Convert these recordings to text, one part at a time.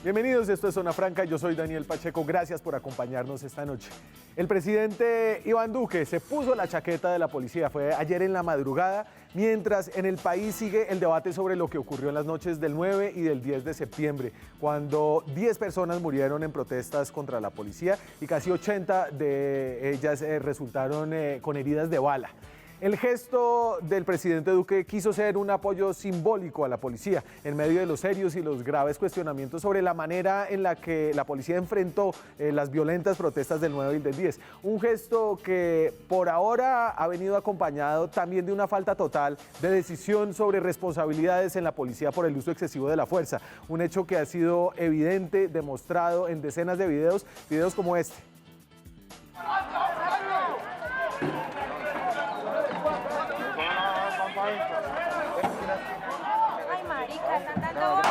Bienvenidos, esto es Zona Franca, yo soy Daniel Pacheco, gracias por acompañarnos esta noche. El presidente Iván Duque se puso la chaqueta de la policía, fue ayer en la madrugada, mientras en el país sigue el debate sobre lo que ocurrió en las noches del 9 y del 10 de septiembre, cuando 10 personas murieron en protestas contra la policía y casi 80 de ellas resultaron con heridas de bala. El gesto del presidente Duque quiso ser un apoyo simbólico a la policía en medio de los serios y los graves cuestionamientos sobre la manera en la que la policía enfrentó las violentas protestas del 9 y del 10. Un gesto que por ahora ha venido acompañado también de una falta total de decisión sobre responsabilidades en la policía por el uso excesivo de la fuerza. Un hecho que ha sido evidente, demostrado en decenas de videos como este. Ay, marica, están dando...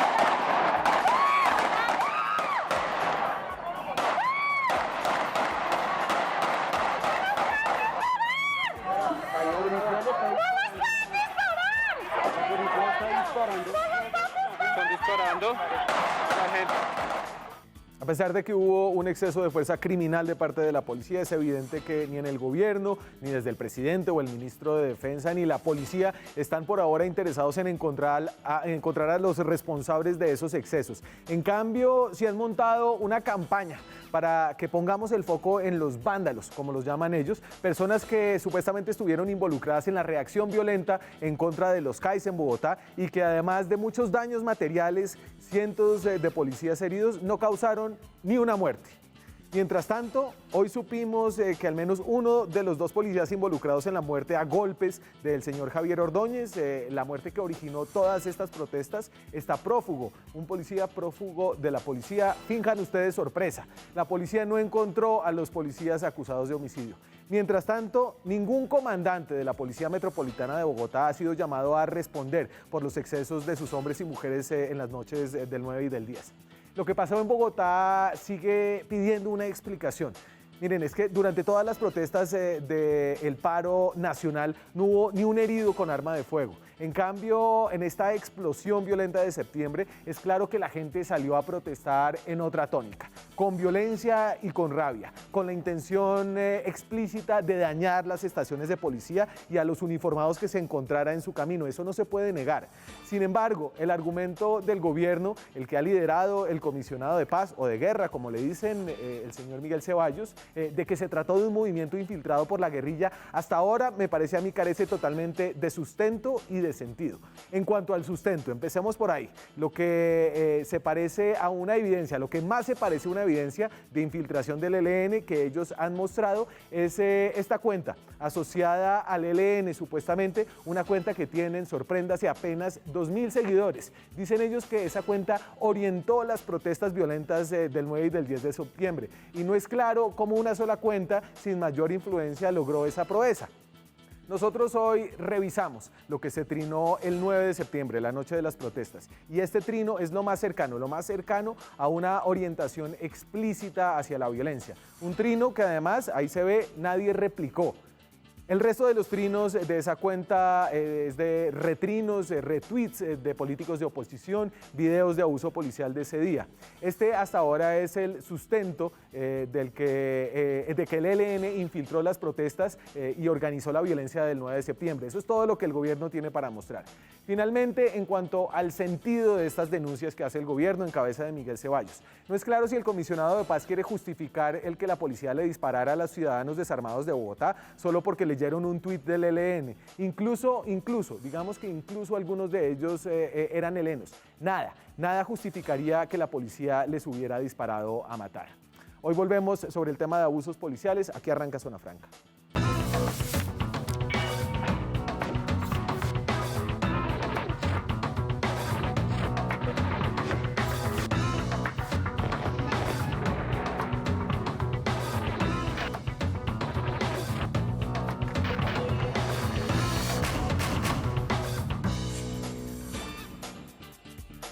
Están disparando. La gente. A pesar de que hubo un exceso de fuerza criminal de parte de la policía, es evidente que ni en el gobierno, ni desde el presidente o el ministro de Defensa, ni la policía están por ahora interesados en encontrar a los responsables de esos excesos. En cambio, sí han montado una campaña para que pongamos el foco en los vándalos, como los llaman ellos, personas que supuestamente estuvieron involucradas en la reacción violenta en contra de los CAIs en Bogotá y que además de muchos daños materiales, cientos de policías heridos, no causaron ni una muerte. Mientras tanto, hoy supimos que al menos uno de los dos policías involucrados en la muerte a golpes del señor Javier Ordóñez, la muerte que originó todas estas protestas, está prófugo. Un policía prófugo de la policía. Finjan ustedes sorpresa. La policía no encontró a los policías acusados de homicidio. Mientras tanto, ningún comandante de la Policía Metropolitana de Bogotá ha sido llamado a responder por los excesos de sus hombres y mujeres en las noches del 9 y del 10. Lo que pasó en Bogotá sigue pidiendo una explicación. Miren, es que durante todas las protestas del paro nacional no hubo ni un herido con arma de fuego. En cambio, en esta explosión violenta de septiembre, es claro que la gente salió a protestar en otra tónica, con violencia y con rabia, con la intención explícita de dañar las estaciones de policía y a los uniformados que se encontrara en su camino. Eso no se puede negar. Sin embargo, el argumento del gobierno, el que ha liderado el comisionado de paz o de guerra, como le dicen el señor Miguel Ceballos, de que se trató de un movimiento infiltrado por la guerrilla, hasta ahora me parece a mí carece totalmente de sustento y de sentido. En cuanto al sustento, empecemos por ahí. Lo que se parece a una evidencia, lo que más se parece a una evidencia de infiltración del ELN que ellos han mostrado es esta cuenta asociada al ELN, supuestamente una cuenta que tienen, sorpréndase, apenas 2.000 seguidores. Dicen ellos que esa cuenta orientó las protestas violentas del 9 y del 10 de septiembre y no es claro cómo una sola cuenta sin mayor influencia logró esa proeza. Nosotros hoy revisamos lo que se trinó el 9 de septiembre, la noche de las protestas, y este trino es lo más cercano a una orientación explícita hacia la violencia. Un trino que además, ahí se ve, nadie replicó. El resto de los trinos de esa cuenta es de retrinos, retweets de políticos de oposición, videos de abuso policial de ese día. Este hasta ahora es el sustento de que el ELN infiltró las protestas y organizó la violencia del 9 de septiembre. Eso es todo lo que el gobierno tiene para mostrar. Finalmente, en cuanto al sentido de estas denuncias que hace el gobierno en cabeza de Miguel Ceballos, no es claro si el comisionado de paz quiere justificar el que la policía le disparara a los ciudadanos desarmados de Bogotá solo porque leyeron un tuit del ELN. Incluso, digamos que incluso algunos de ellos eran helenos. Nada justificaría que la policía les hubiera disparado a matar. Hoy volvemos sobre el tema de abusos policiales. Aquí arranca Zona Franca.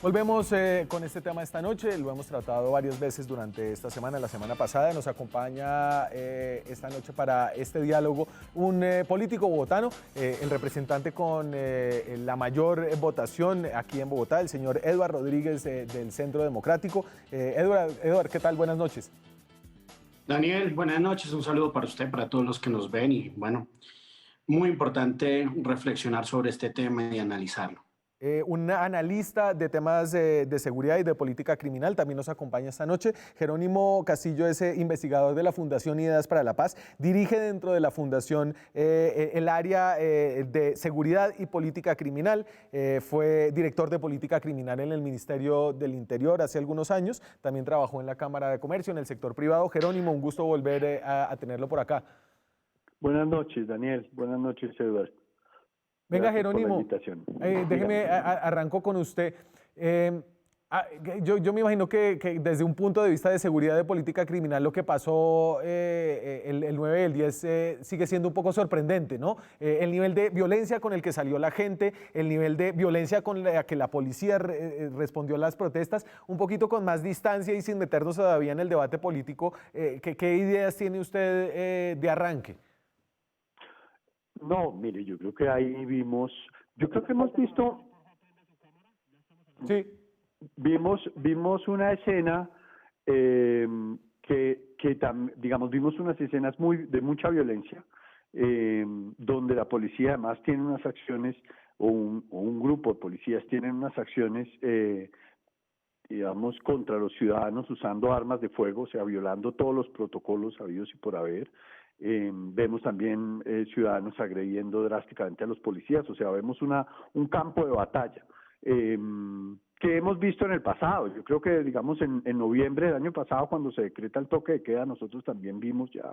Volvemos con este tema esta noche, lo hemos tratado varias veces durante esta semana, la semana pasada. Nos acompaña esta noche para este diálogo un político bogotano, el representante con la mayor votación aquí en Bogotá, el señor Eduard Rodríguez del Centro Democrático. Eduard, ¿qué tal? Buenas noches. Daniel, buenas noches, un saludo para usted, para todos los que nos ven y bueno, muy importante reflexionar sobre este tema y analizarlo. Un analista de temas de seguridad y de política criminal también nos acompaña esta noche. Jerónimo Castillo es investigador de la Fundación Ideas para la Paz, dirige dentro de la Fundación el área de seguridad y política criminal, fue director de política criminal en el Ministerio del Interior hace algunos años, también trabajó en la Cámara de Comercio, en el sector privado. Jerónimo, un gusto volver a tenerlo por acá. Buenas noches, Daniel. Buenas noches, Eduardo. Venga, Jerónimo, déjeme, arranco con usted. Yo me imagino que desde un punto de vista de seguridad de política criminal lo que pasó el 9 y el 10 sigue siendo un poco sorprendente, ¿no? El nivel de violencia con el que salió la gente, el nivel de violencia con la que la policía respondió a las protestas, un poquito con más distancia y sin meternos todavía en el debate político. ¿Qué ideas tiene usted de arranque? No, mire, yo creo que ahí vimos, yo creo que hemos visto, sí, vimos una escena digamos, vimos unas escenas de mucha violencia, donde la policía además tiene unas acciones, o un grupo de policías tienen unas acciones, digamos, contra los ciudadanos usando armas de fuego, o sea, violando todos los protocolos habidos y por haber. Vemos también ciudadanos agrediendo drásticamente a los policías, o sea, vemos un campo de batalla que hemos visto en el pasado. Yo creo que, digamos, en noviembre del año pasado, cuando se decreta el toque de queda, nosotros también vimos ya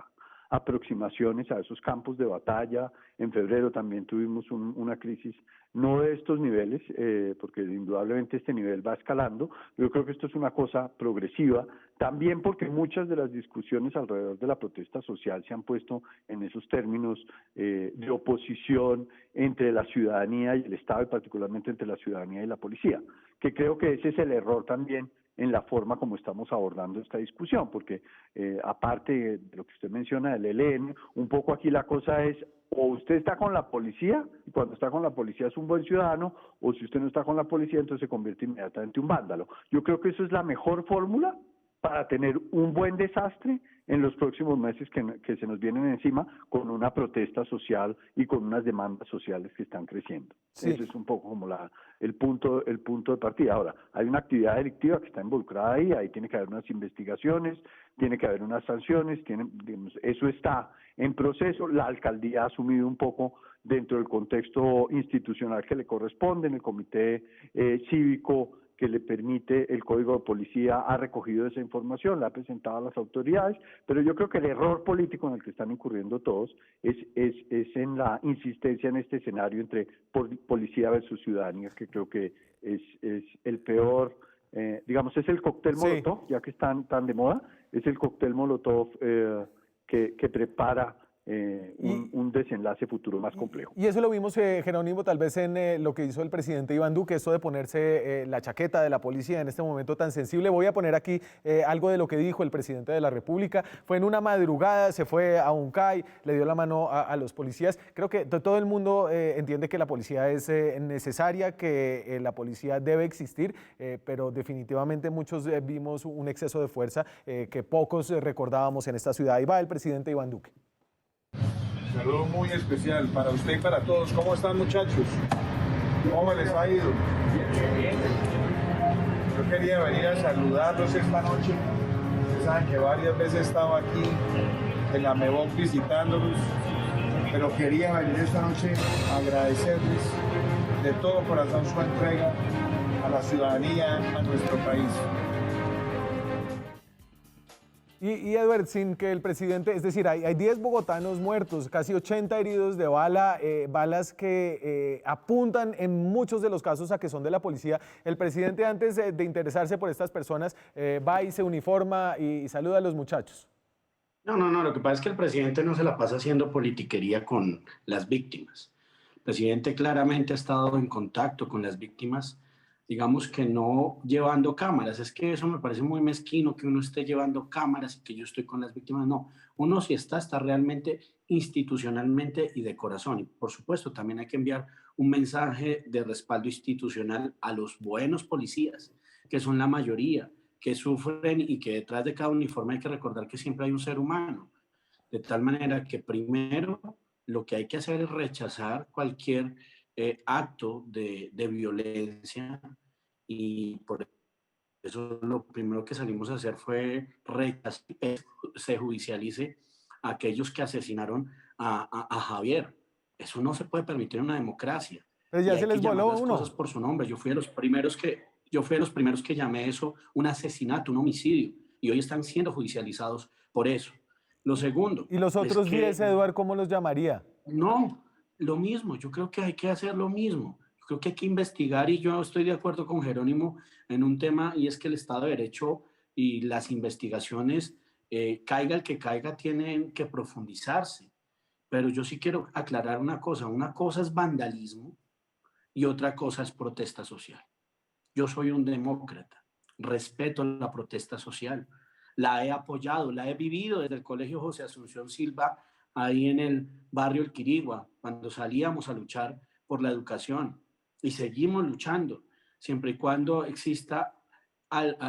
aproximaciones a esos campos de batalla. En febrero también tuvimos una crisis, no de estos niveles, porque indudablemente este nivel va escalando. Yo creo que esto es una cosa progresiva, también porque muchas de las discusiones alrededor de la protesta social se han puesto en esos términos de oposición entre la ciudadanía y el Estado, y particularmente entre la ciudadanía y la policía, que creo que ese es el error también en la forma como estamos abordando esta discusión, porque aparte de lo que usted menciona del ELN, un poco aquí la cosa es, o usted está con la policía, y cuando está con la policía es un buen ciudadano, o si usted no está con la policía, entonces se convierte inmediatamente en un vándalo. Yo creo que eso es la mejor fórmula para tener un buen desastre en los próximos meses que se nos vienen encima, con una protesta social y con unas demandas sociales que están creciendo. Sí. Ese es un poco como el punto de partida. Ahora, hay una actividad delictiva que está involucrada ahí tiene que haber unas investigaciones, tiene que haber unas sanciones, digamos, eso está en proceso. La alcaldía ha asumido un poco dentro del contexto institucional que le corresponde, en el comité cívico que le permite el Código de Policía, ha recogido esa información, la ha presentado a las autoridades, pero yo creo que el error político en el que están incurriendo todos es en la insistencia en este escenario entre policía versus ciudadanía, que creo que es el peor, digamos, es el cóctel Molotov, ya que están tan de moda, es el cóctel Molotov que prepara un desenlace futuro más complejo. Y eso lo vimos, Jerónimo, tal vez en lo que hizo el presidente Iván Duque, esto de ponerse la chaqueta de la policía en este momento tan sensible. Voy a poner aquí algo de lo que dijo el presidente de la República. Fue en una madrugada, se fue a un CAI, le dio la mano a los policías. Creo que todo el mundo entiende que la policía es necesaria, que la policía debe existir, pero definitivamente muchos vimos un exceso de fuerza que pocos recordábamos en esta ciudad. Ahí va el presidente Iván Duque. Saludo muy especial para usted y para todos. ¿Cómo están, muchachos? ¿Cómo les ha ido? Yo quería venir a saludarlos esta noche. Ustedes saben que varias veces he estado aquí en la MEVOC visitándolos, pero quería venir esta noche a agradecerles de todo corazón su entrega a la ciudadanía, a nuestro país. Y Edward, sin que el presidente, es decir, hay 10 bogotanos muertos, casi 80 heridos de bala, balas que apuntan en muchos de los casos a que son de la policía. El presidente, antes de interesarse por estas personas, va y se uniforma y saluda a los muchachos. No, lo que pasa es que el presidente no se la pasa haciendo politiquería con las víctimas. El presidente claramente ha estado en contacto con las víctimas, digamos que no llevando cámaras. Es que eso me parece muy mezquino, que uno esté llevando cámaras y que yo estoy con las víctimas. No, uno si está realmente institucionalmente y de corazón. Y por supuesto, también hay que enviar un mensaje de respaldo institucional a los buenos policías, que son la mayoría, que sufren y que detrás de cada uniforme hay que recordar que siempre hay un ser humano. De tal manera que primero lo que hay que hacer es rechazar cualquier acto de violencia, y por eso lo primero que salimos a hacer fue rechazar que se judicialice a aquellos que asesinaron a Javier. Eso no se puede permitir en una democracia. Pero Y ya hay se que les llamar voló las cosas uno. por su nombre. Yo fui de los primeros que llamé eso un asesinato, un homicidio. Y hoy están siendo judicializados por eso. Lo segundo Y los es otros 10, que Eduard, ¿cómo los llamaría? no, lo mismo, yo creo que hay que hacer lo mismo. Yo creo que hay que investigar, y yo estoy de acuerdo con Jerónimo en un tema, y es que el Estado de Derecho y las investigaciones, caiga el que caiga, tienen que profundizarse. Pero yo sí quiero aclarar una cosa es vandalismo y otra cosa es protesta social. Yo soy un demócrata, respeto la protesta social, la he apoyado, la he vivido desde el Colegio José Asunción Silva, ahí en el barrio El Quirigua, cuando salíamos a luchar por la educación, y seguimos luchando, siempre y cuando exista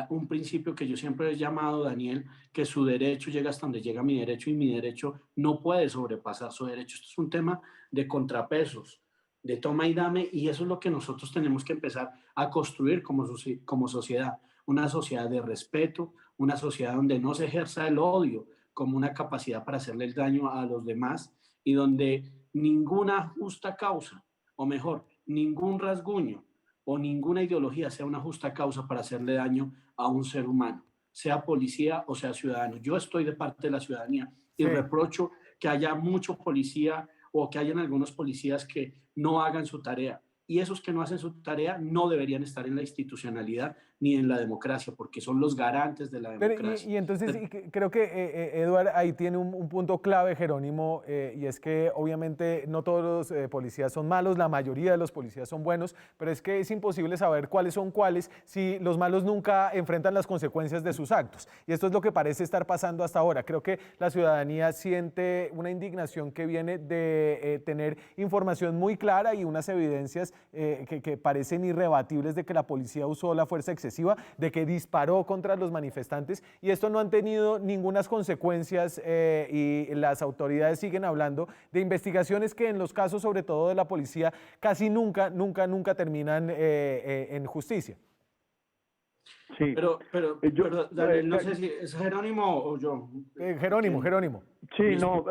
un principio que yo siempre he llamado, Daniel, que su derecho llega hasta donde llega mi derecho, y mi derecho no puede sobrepasar su derecho. Esto es un tema de contrapesos, de toma y dame, y eso es lo que nosotros tenemos que empezar a construir como sociedad, una sociedad de respeto, una sociedad donde no se ejerza el odio como una capacidad para hacerle el daño a los demás, y donde ninguna justa causa, o mejor, ningún rasguño o ninguna ideología sea una justa causa para hacerle daño a un ser humano, sea policía o sea ciudadano. Yo estoy de parte de la ciudadanía y Sí. reprocho que haya mucho policía, o que hayan algunos policías que no hagan su tarea. Y esos que no hacen su tarea no deberían estar en la institucionalidad ni en la democracia, porque son los garantes de la Pero, democracia. y entonces creo que Eduard ahí tiene un punto clave, Jerónimo, y es que obviamente no todos los policías son malos, la mayoría de los policías son buenos, pero es que es imposible saber cuáles son cuáles si los malos nunca enfrentan las consecuencias de sus actos. Y esto es lo que parece estar pasando hasta ahora. Creo que la ciudadanía siente una indignación que viene de tener información muy clara y unas evidencias que parecen irrebatibles de que la policía usó la fuerza excesiva, de que disparó contra los manifestantes, y esto no han tenido ninguna consecuencias, y las autoridades siguen hablando de investigaciones que en los casos sobre todo de la policía casi nunca terminan en justicia. Sí. Pero Daniel, no sé si es Jerónimo o yo. Jerónimo. Sí, no,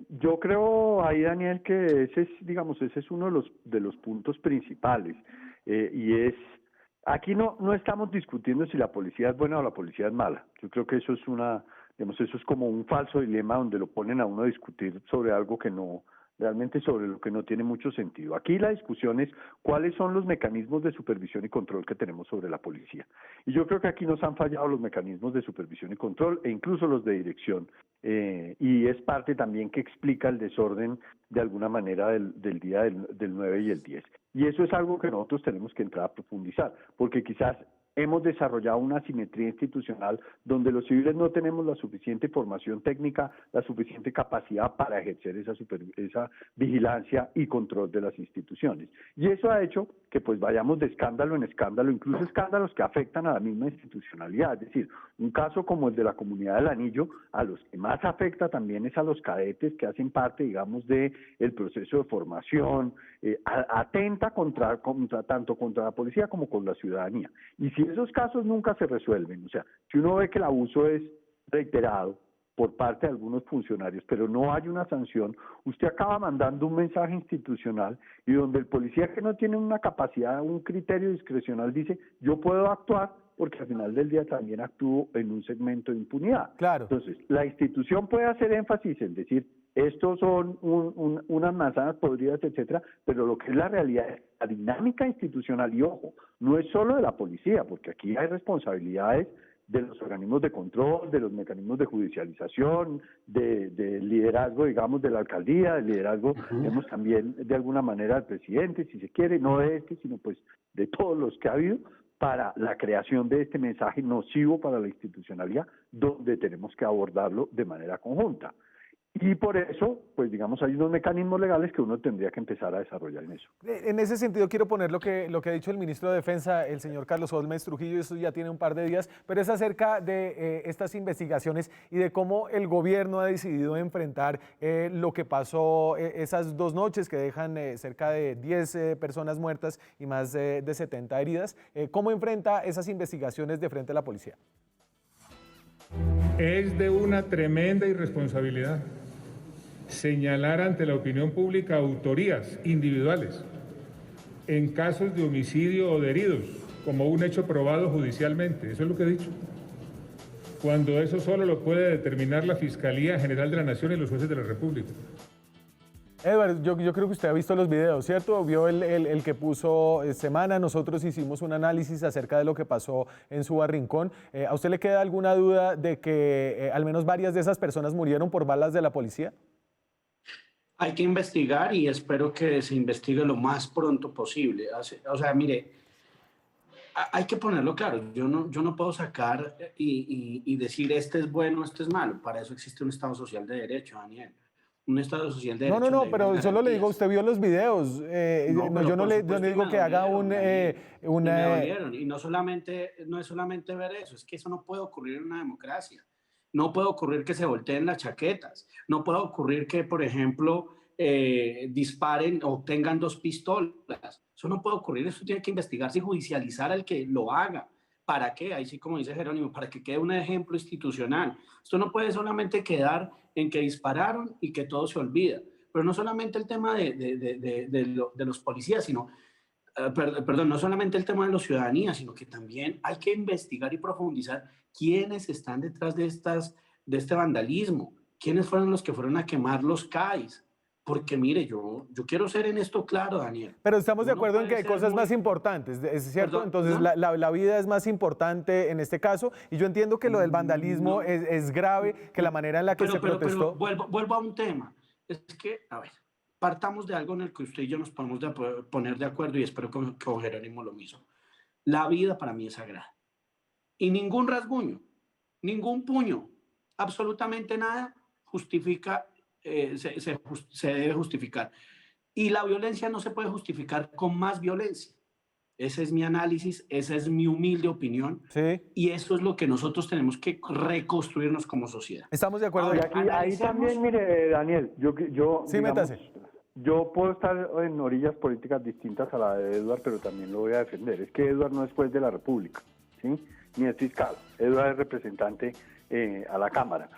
yo creo ahí, Daniel, que ese es uno de los puntos principales, y es, aquí no estamos discutiendo si la policía es buena o la policía es mala. Yo creo que eso es eso es como un falso dilema donde lo ponen a uno a discutir sobre algo que no, realmente sobre lo que no tiene mucho sentido. Aquí la discusión es cuáles son los mecanismos de supervisión y control que tenemos sobre la policía. Y yo creo que aquí nos han fallado los mecanismos de supervisión y control, e incluso los de dirección. Y es parte también que explica el desorden de alguna manera del día del 9 y el 10. Y eso es algo que nosotros tenemos que entrar a profundizar, porque quizás hemos desarrollado una asimetría institucional donde los civiles no tenemos la suficiente formación técnica, la suficiente capacidad para ejercer esa vigilancia y control de las instituciones. Y eso ha hecho que pues vayamos de escándalo en escándalo, incluso escándalos que afectan a la misma institucionalidad. Es decir, un caso como el de la Comunidad del Anillo, a los que más afecta también es a los cadetes que hacen parte, digamos, de el proceso de formación, atenta tanto contra la policía como con la ciudadanía. Y si esos casos nunca se resuelven, o sea, si uno ve que el abuso es reiterado por parte de algunos funcionarios, pero no hay una sanción, usted acaba mandando un mensaje institucional, y donde el policía que no tiene una capacidad, un criterio discrecional dice, yo puedo actuar porque al final del día también actúo en un segmento de impunidad. Claro. Entonces, la institución puede hacer énfasis en decir, estos son unas manzanas podridas, etcétera, pero lo que es la realidad es la dinámica institucional, y ojo, no es solo de la policía, porque aquí hay responsabilidades de los organismos de control, de los mecanismos de judicialización, de liderazgo, digamos, de la alcaldía, del liderazgo, vemos también de alguna manera al presidente, si se quiere, no de este, sino pues de todos los que ha habido, para la creación de este mensaje nocivo para la institucionalidad, donde tenemos que abordarlo de manera conjunta. Y por eso, pues digamos, hay unos mecanismos legales que uno tendría que empezar a desarrollar en eso. En ese sentido quiero poner lo que ha dicho el ministro de Defensa, el señor Carlos Holmes Trujillo, eso ya tiene un par de días, pero es acerca de estas investigaciones y de cómo el gobierno ha decidido enfrentar lo que pasó esas 2 noches que dejan cerca de 10 personas muertas y más de 70 heridas. ¿Cómo enfrenta esas investigaciones de frente a la policía? Es de una tremenda irresponsabilidad señalar ante la opinión pública autorías individuales en casos de homicidio o de heridos como un hecho probado judicialmente. Eso es lo que he dicho. Cuando eso solo lo puede determinar la Fiscalía General de la Nación y los jueces de la República. Edward, yo creo que usted ha visto los videos, ¿cierto? Vio el que puso Semana. Nosotros hicimos un análisis acerca de lo que pasó en Suba Rincón. ¿A usted le queda alguna duda de que al menos varias de esas personas murieron por balas de la policía? Hay que investigar y espero que se investigue lo más pronto posible. O sea, mire, hay que ponerlo claro. Yo no puedo sacar y decir este es bueno, este es malo. Para eso existe un Estado social de derecho, Daniel. Un Estado social de derecho. No, pero solo le digo, usted vio los videos. Yo no le digo que haga una... Me dolieron. Y no es solamente ver eso, es que eso no puede ocurrir en una democracia. No puede ocurrir que se volteen las chaquetas. No puede ocurrir que, por ejemplo, disparen o tengan 2 pistolas. Eso no puede ocurrir. Eso tiene que investigarse y judicializar al que lo haga. ¿Para qué? Ahí sí, como dice Jerónimo, para que quede un ejemplo institucional. Esto no puede solamente quedar en que dispararon y que todo se olvida. Pero no solamente el tema de los policías, sino... Perdón, no solamente el tema de la ciudadanía, sino que también hay que investigar y profundizar quiénes están detrás de este vandalismo, quiénes fueron los que fueron a quemar los CAIs. Porque mire, yo quiero ser en esto claro, Daniel. Pero estamos de acuerdo en que hay cosas más importantes, ¿es cierto? Perdón, entonces la vida es más importante en este caso, y yo entiendo que lo del vandalismo es grave, que la manera en la que se protestó... Pero vuelvo a un tema. Es que, a ver, partamos de algo en el que usted y yo nos podemos poner de acuerdo, y espero que con Jerónimo lo mismo. La vida para mí es sagrada. Y ningún rasguño, ningún puño, absolutamente nada justifica, se debe justificar. Y la violencia no se puede justificar con más violencia. Ese es mi análisis, esa es mi humilde opinión. Sí. Y eso es lo que nosotros tenemos que reconstruirnos como sociedad. Estamos de acuerdo. Ahora, Ahí también, mire, Daniel, Sí, métase. Yo puedo estar en orillas políticas distintas a la de Edward, pero también lo voy a defender. Es que Edward no es juez de la República, ¿sí? Ni es fiscal. Edward es representante a la Cámara.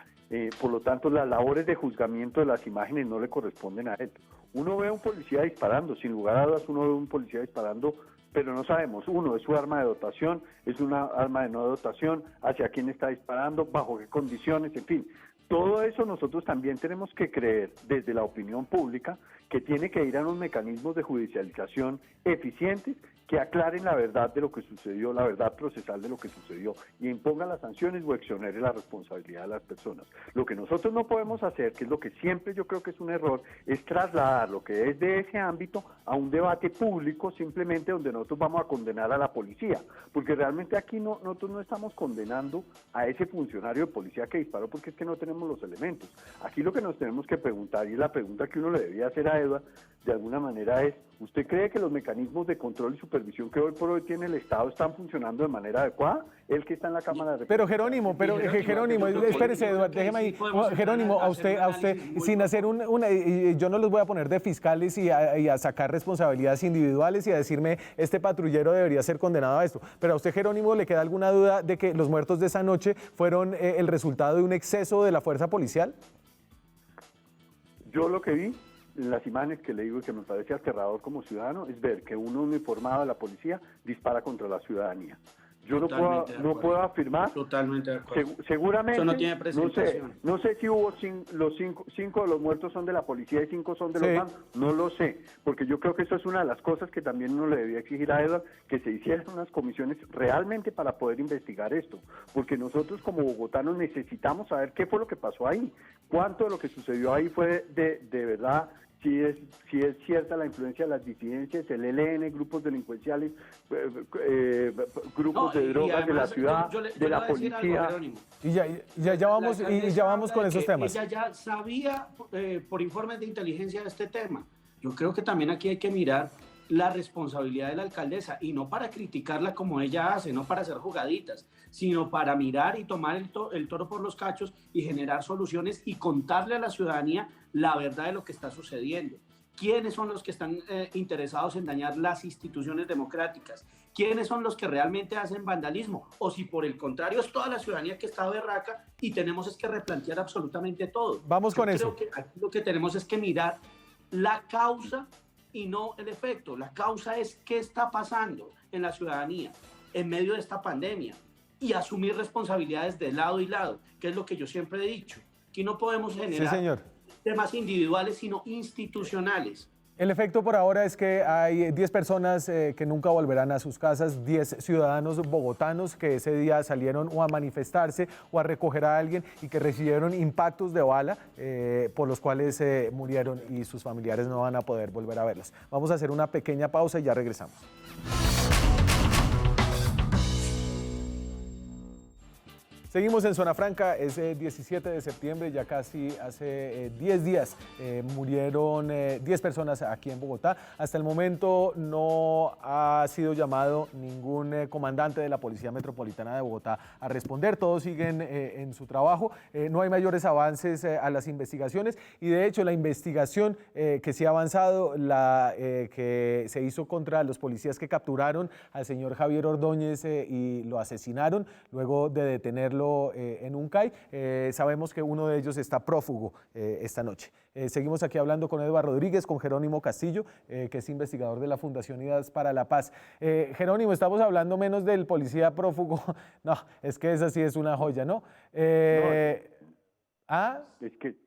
Por lo tanto, las labores de juzgamiento de las imágenes no le corresponden a él. Uno ve a un policía disparando, sin lugar a dudas uno ve a un policía disparando, pero no sabemos, uno, es su arma de dotación, es una arma de no dotación, hacia quién está disparando, bajo qué condiciones, en fin. Todo eso nosotros también tenemos que creer desde la opinión pública que tiene que ir a unos mecanismos de judicialización eficientes que aclaren la verdad de lo que sucedió, la verdad procesal de lo que sucedió y impongan las sanciones o exonere la responsabilidad de las personas. Lo que nosotros no podemos hacer, que es lo que siempre yo creo que es un error, es trasladar lo que es de ese ámbito a un debate público simplemente donde nosotros vamos a condenar a la policía, porque realmente aquí nosotros no estamos condenando a ese funcionario de policía que disparó porque es que no tenemos los elementos. Aquí lo que nos tenemos que preguntar, y es la pregunta que uno le debía hacer a Edward, de alguna manera es, ¿usted cree que los mecanismos de control y supervisión que hoy por hoy tiene el Estado están funcionando de manera adecuada? El que está en la Cámara de Representantes. Pero Jerónimo, espérese, Eduardo, déjeme ahí. Jerónimo, a usted, sin hacer yo no los voy a poner de fiscales y a sacar responsabilidades individuales y a decirme, este patrullero debería ser condenado a esto. Pero a usted, Jerónimo, ¿le queda alguna duda de que los muertos de esa noche fueron el resultado de un exceso de la fuerza policial? Yo lo que vi en las imágenes que le digo y que me parece aterrador como ciudadano es ver que un uniformado de la policía dispara contra la ciudadanía. Yo no puedo afirmar. Totalmente de acuerdo. Seguramente. Eso no tiene presentación. No sé si hubo los cinco de los muertos son de la policía y 5 son de los bancos. No lo sé, porque yo creo que eso es una de las cosas que también uno le debía exigir a Edward, que se hicieran unas comisiones realmente para poder investigar esto, porque nosotros como bogotanos necesitamos saber qué fue lo que pasó ahí, cuánto de lo que sucedió ahí fue de verdad. Si es cierta la influencia de las disidencias, el ELN, grupos delincuenciales, grupos de drogas de la ciudad, de la policía. Y ya vamos con esos temas. Ella ya sabía por informes de inteligencia de este tema. Yo creo que también aquí hay que mirar la responsabilidad de la alcaldesa, y no para criticarla como ella hace, no para hacer jugaditas, sino para mirar y tomar el toro por los cachos y generar soluciones y contarle a la ciudadanía la verdad de lo que está sucediendo. ¿Quiénes son los que están interesados en dañar las instituciones democráticas? ¿Quiénes son los que realmente hacen vandalismo? O si por el contrario es toda la ciudadanía que está berraca y tenemos es que replantear absolutamente todo. Vamos con eso. Creo que aquí lo que tenemos es que mirar la causa y no el efecto. La causa es qué está pasando en la ciudadanía en medio de esta pandemia y asumir responsabilidades de lado y lado, que es lo que yo siempre he dicho. Aquí no podemos generar temas individuales, sino institucionales. El efecto por ahora es que hay 10 personas que nunca volverán a sus casas, 10 ciudadanos bogotanos que ese día salieron o a manifestarse o a recoger a alguien y que recibieron impactos de bala por los cuales murieron y sus familiares no van a poder volver a verlos. Vamos a hacer una pequeña pausa y ya regresamos. Seguimos en Zona Franca, es 17 de septiembre, ya casi hace 10 días murieron 10 personas aquí en Bogotá. Hasta el momento no ha sido llamado ningún comandante de la Policía Metropolitana de Bogotá a responder, todos siguen en su trabajo, no hay mayores avances a las investigaciones y de hecho la investigación que sí ha avanzado, la que se hizo contra los policías que capturaron al señor Javier Ordóñez y lo asesinaron luego de detenerlo en un CAI. Sabemos que uno de ellos está prófugo esta noche. Seguimos aquí hablando con Edward Rodríguez, con Jerónimo Castillo, que es investigador de la Fundación Unidas para la Paz. Jerónimo, estamos hablando menos del policía prófugo. No, es que esa sí es una joya, ¿no? Es que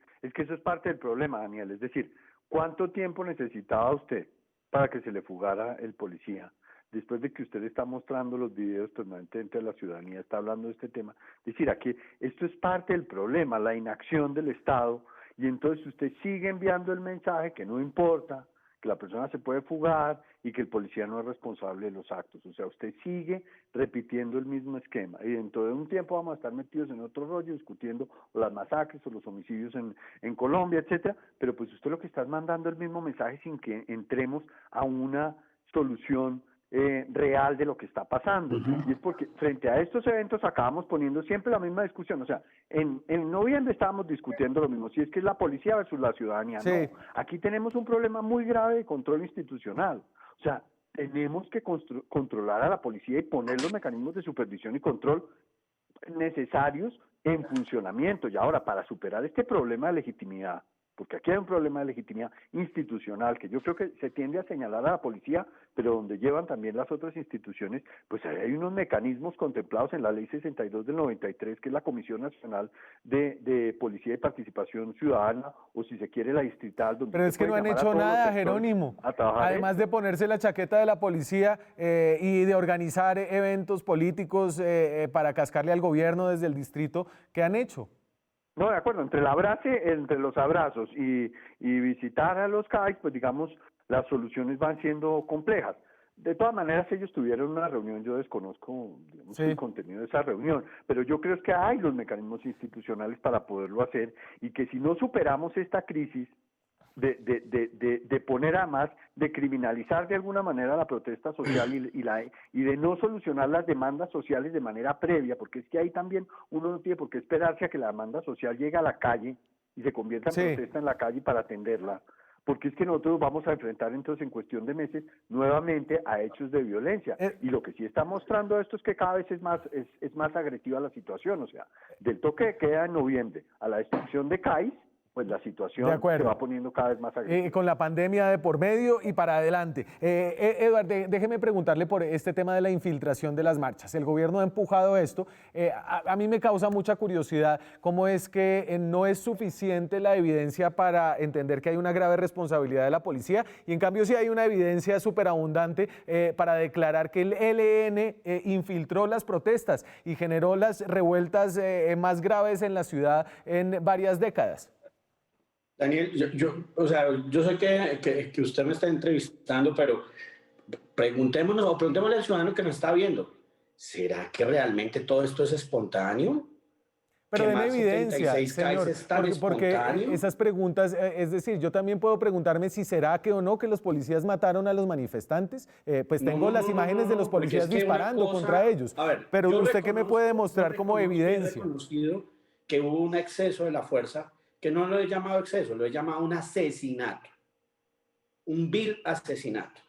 eso es parte del problema, Daniel. Es decir, ¿cuánto tiempo necesitaba usted para que se le fugara el policía? Después de que usted está mostrando los videos permanentemente a la ciudadanía, está hablando de este tema. Es decir, aquí esto es parte del problema, la inacción del Estado, y entonces usted sigue enviando el mensaje que no importa, que la persona se puede fugar y que el policía no es responsable de los actos. O sea, usted sigue repitiendo el mismo esquema y dentro de un tiempo vamos a estar metidos en otro rollo discutiendo las masacres o los homicidios en Colombia, etcétera, pero pues usted lo que está mandando el mismo mensaje sin que entremos a una solución real de lo que está pasando. Y es porque frente a estos eventos acabamos poniendo siempre la misma discusión. O sea, en noviembre estábamos discutiendo lo mismo, si es que es la policía versus la ciudadanía. Sí. No, aquí tenemos un problema muy grave de control institucional. O sea, tenemos que controlar a la policía y poner los mecanismos de supervisión y control necesarios en funcionamiento. Y ahora, para superar este problema de legitimidad, porque aquí hay un problema de legitimidad institucional que yo creo que se tiende a señalar a la policía, pero donde llevan también las otras instituciones, pues hay unos mecanismos contemplados en la Ley 62 del 93, que es la Comisión Nacional de Policía y Participación Ciudadana, o si se quiere la distrital. Donde pero es que no han hecho nada, Jerónimo. Además de ponerse la chaqueta de la policía y de organizar eventos políticos para cascarle al gobierno desde el distrito, ¿qué han hecho? No, de acuerdo, entre los abrazos y visitar a los CAIs, pues digamos, las soluciones van siendo complejas. De todas maneras, ellos tuvieron una reunión, yo desconozco digamos, el contenido de esa reunión, pero yo creo que hay los mecanismos institucionales para poderlo hacer y que si no superamos esta crisis de poner además, de criminalizar de alguna manera la protesta social y de no solucionar las demandas sociales de manera previa, porque es que ahí también uno no tiene por qué esperarse a que la demanda social llegue a la calle y se convierta en protesta en la calle para atenderla, porque es que nosotros vamos a enfrentar entonces en cuestión de meses nuevamente a hechos de violencia, y lo que sí está mostrando esto es que cada vez es más agresiva la situación, o sea, del toque de queda en noviembre a la destrucción de CAIs, pues la situación De se acuerdo. va poniendo cada vez más agresiva. Con la pandemia de por medio y para adelante. Eduardo, déjeme preguntarle por este tema de la infiltración de las marchas. El gobierno ha empujado esto. A mí me causa mucha curiosidad cómo es que no es suficiente la evidencia para entender que hay una grave responsabilidad de la policía y en cambio sí hay una evidencia superabundante para declarar que el ELN infiltró las protestas y generó las revueltas más graves en la ciudad en varias décadas. Daniel, yo sé que usted me está entrevistando, pero preguntémosle al ciudadano que nos está viendo, ¿será que realmente todo esto es espontáneo? Pero den evidencia, señor, porque esas preguntas, es decir, yo también puedo preguntarme si será que o no que los policías mataron a los manifestantes, pues tengo las imágenes de los policías disparando contra ellos, pero ¿usted qué me puede demostrar como evidencia? He reconocido que hubo un exceso de la fuerza, que no lo he llamado exceso, lo he llamado un asesinato, un vil asesinato.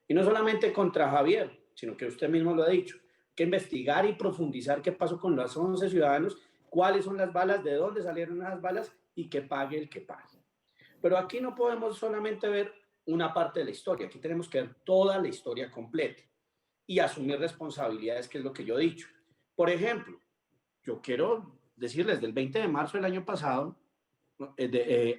Y no solamente contra Javier, sino que usted mismo lo ha dicho, hay que investigar y profundizar qué pasó con los 11 ciudadanos, cuáles son las balas, de dónde salieron esas balas y que pague el que pague. Pero aquí no podemos solamente ver una parte de la historia, aquí tenemos que ver toda la historia completa y asumir responsabilidades, que es lo que yo he dicho. Por ejemplo, yo quiero decirles, del 20 de marzo del año pasado,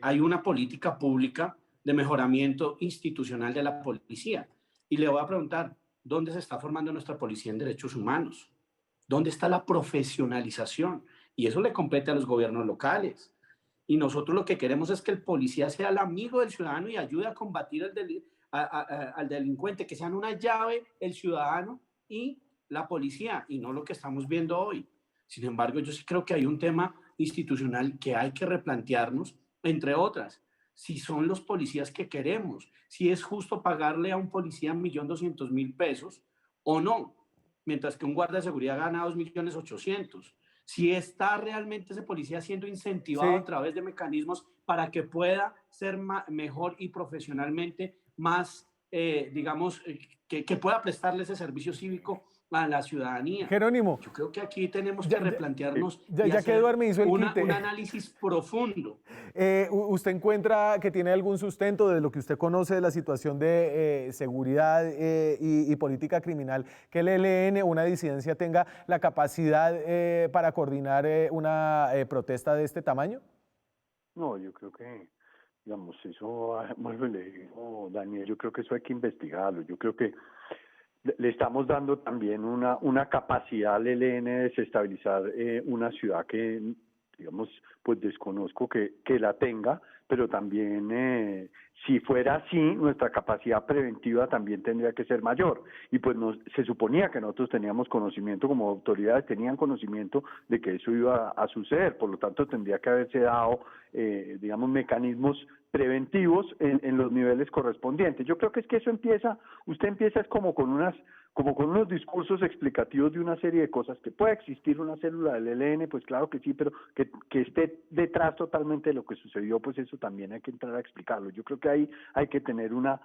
hay una política pública de mejoramiento institucional de la policía. Y le voy a preguntar, ¿dónde se está formando nuestra policía en derechos humanos? ¿Dónde está la profesionalización? Y eso le compete a los gobiernos locales. Y nosotros lo que queremos es que el policía sea el amigo del ciudadano y ayude a combatir al delincuente, que sean una llave el ciudadano y la policía, y no lo que estamos viendo hoy. Sin embargo, yo sí creo que hay un tema institucional que hay que replantearnos, entre otras, si son los policías que queremos, si es justo pagarle a un policía 1.200.000 pesos o no, mientras que un guardia de seguridad gana 2.800.000. Si está realmente ese policía siendo incentivado a través de mecanismos para que pueda ser mejor y profesionalmente más, que pueda prestarle ese servicio cívico a la ciudadanía. Jerónimo. Yo creo que aquí tenemos que replantearnos ya que Eduardo me hizo el un análisis profundo. ¿Usted encuentra que tiene algún sustento de lo que usted conoce de la situación de seguridad y política criminal, que el ELN, una disidencia, tenga la capacidad para coordinar una protesta de este tamaño? No, yo creo que, digamos, eso, vuelvo y le digo, Daniel, yo creo que eso hay que investigarlo. Yo creo que le estamos dando también una capacidad al ELN de desestabilizar una ciudad que, digamos, pues desconozco que la tenga, pero también si fuera así, nuestra capacidad preventiva también tendría que ser mayor. Y pues se suponía que nosotros teníamos conocimiento, como autoridades tenían conocimiento de que eso iba a suceder, por lo tanto tendría que haberse dado, digamos, mecanismos preventivos en los niveles correspondientes. Yo creo que es que usted empieza es como con unos discursos explicativos de una serie de cosas, que puede existir una célula del ELN, pues claro que sí, pero que esté detrás totalmente de lo que sucedió, pues eso también hay que entrar a explicarlo. Yo creo que ahí hay que tener una